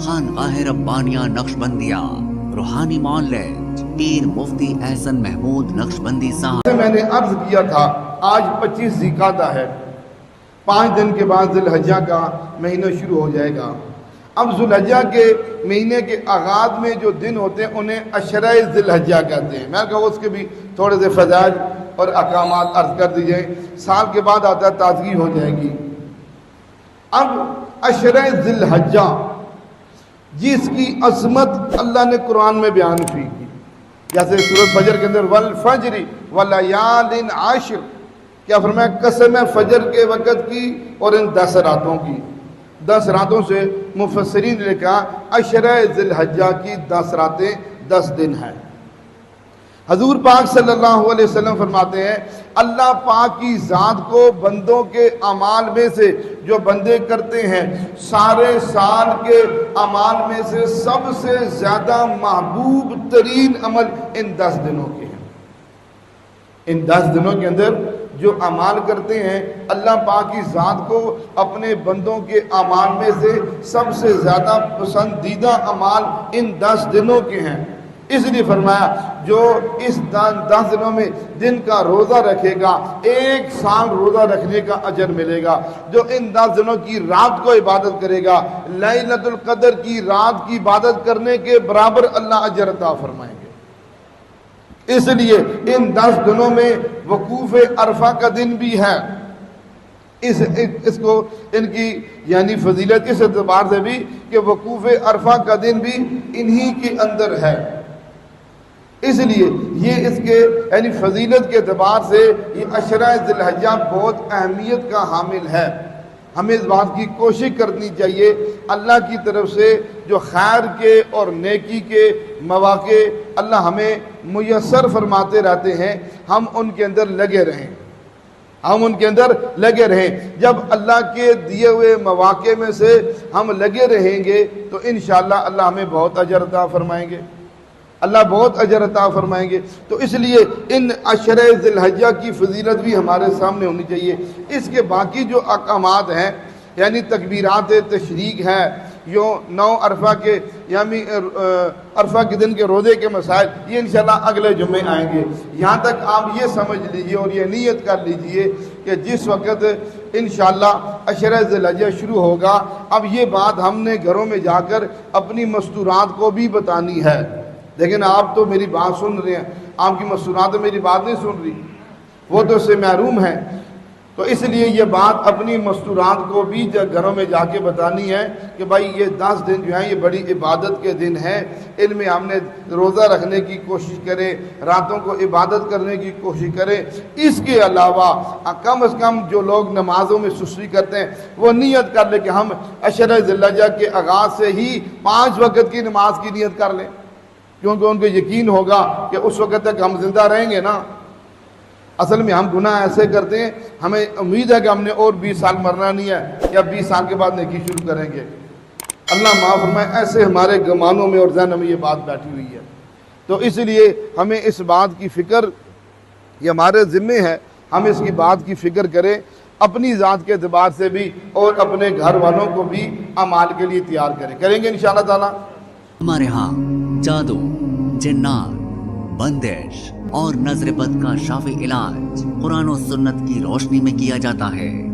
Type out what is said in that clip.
خانقاہ ربانیہ نقشبندیہ روحانی معالج پیر مفتی احسن محمود نقشبندی صاحب. میں نے عرض کیا تھا آج 25 ذوالقعدہ ہے، 5 دن کے بعد ذی الحجہ کا مہینہ شروع ہو جائے گا. اب ذی الحجہ کے مہینے کے آغاز میں جو دن ہوتے ہیں انہیں عشرہ ذی الحجہ کہتے ہیں. میں کہا اس کے بھی تھوڑے سے فضائل اور احکامات عرض کر دیجئے. سال کے بعد آتا ہے تازگی ہو جائے گی. اب عشرہ ذی الحجہ جس کی عظمت اللہ نے قرآن میں بیان کی، جیسے سورۃ فجر کے اندر والفجر ولیال عشر، کیا فرمایا؟ قسم ہے فجر کے وقت کی اور ان 10 راتوں کی. 10 راتوں سے مفسرین نے کہا عشرہ ذی الحجہ کی 10 راتیں 10 دن ہیں. حضور پاک صلی اللہ علیہ وسلم فرماتے ہیں اللہ پاک کی ذات کو بندوں کے اعمال میں سے جو بندے کرتے ہیں سارے سال کے اعمال میں سے سب سے زیادہ محبوب ترین عمل ان 10 دنوں کے ہیں. ان 10 دنوں کے اندر جو اعمال کرتے ہیں اللہ پاک کی ذات کو اپنے بندوں کے اعمال میں سے سب سے زیادہ پسندیدہ اعمال ان 10 دنوں کے ہیں. اس لیے فرمایا جو اس 10 دنوں میں دن کا روزہ رکھے گا 1 سال روزہ رکھنے کا اجر ملے گا. جو ان 10 دنوں کی رات کو عبادت کرے گا لیلۃ القدر کی رات کی عبادت کرنے کے برابر اللہ اجر عطا فرمائیں گے. اس لیے ان 10 دنوں میں وقوف عرفہ کا دن بھی ہے. اس کو ان کی یعنی فضیلت اس اعتبار سے بھی کہ وقوف عرفہ کا دن بھی انہی کے اندر ہے. اس لیے یہ اس کے یعنی فضیلت کے اعتبار سے یہ عشرہ ذی الحجہ بہت اہمیت کا حامل ہے. ہمیں اس بات کی کوشش کرنی چاہیے اللہ کی طرف سے جو خیر کے اور نیکی کے مواقع اللہ ہمیں میسر فرماتے رہتے ہیں ہم ان کے اندر لگے رہیں. ہم ان کے اندر لگے رہیں. جب اللہ کے دیے ہوئے مواقع میں سے ہم لگے رہیں گے تو انشاءاللہ اللہ ہمیں بہت اجر عطا فرمائیں گے. اللہ بہت اجر عطا فرمائیں گے. تو اس لیے ان عشرہ ذی الحجہ کی فضیلت بھی ہمارے سامنے ہونی چاہیے. اس کے باقی جو احکامات ہیں یعنی تکبیرات تشریق ہے، یوں 9 عرفہ کے یعنی عرفہ کے دن کے روزے کے مسائل یہ انشاءاللہ اگلے جمعے آئیں گے. یہاں تک آپ یہ سمجھ لیجئے اور یہ نیت کر لیجئے کہ جس وقت انشاءاللہ عشرہ ذی الحجہ شروع ہوگا اب یہ بات ہم نے گھروں میں جا کر اپنی مستورات کو بھی بتانی ہے. لیکن آپ تو میری بات سن رہے ہیں، آپ کی مستورات تو میری بات نہیں سن رہی، وہ تو اس سے محروم ہیں. تو اس لیے یہ بات اپنی مستورات کو بھی گھروں میں جا کے بتانی ہے کہ بھائی یہ 10 دن جو ہیں یہ بڑی عبادت کے دن ہیں. ان میں ہم نے روزہ رکھنے کی کوشش کریں، راتوں کو عبادت کرنے کی کوشش کریں. اس کے علاوہ کم از کم جو لوگ نمازوں میں سستی کرتے ہیں وہ نیت کر لیں کہ ہم عشرہ ذی الحجہ کے آغاز سے ہی 5 وقت کی نماز کی نیت کر لیں، کیونکہ ان کو یقین ہوگا کہ اس وقت تک ہم زندہ رہیں گے نا. اصل میں ہم گناہ ایسے کرتے ہیں ہمیں امید ہے کہ ہم نے اور 20 سال مرنا نہیں ہے یا 20 سال کے بعد نیکی شروع کریں گے. اللہ معاف فرمائے ایسے ہمارے گمانوں میں اور ذہن میں یہ بات بیٹھی ہوئی ہے. تو اس لیے ہمیں اس بات کی فکر یہ ہمارے ذمے ہے ہم اس کی بات کی فکر کریں اپنی ذات کے اعتبار سے بھی اور اپنے گھر والوں کو بھی اعمال کے لیے تیار کریں گے انشاءاللہ تعالی. ہمارے ہاں جادو، جنات، بندش اور نظر بد کا شافی علاج قرآن و سنت کی روشنی میں کیا جاتا ہے.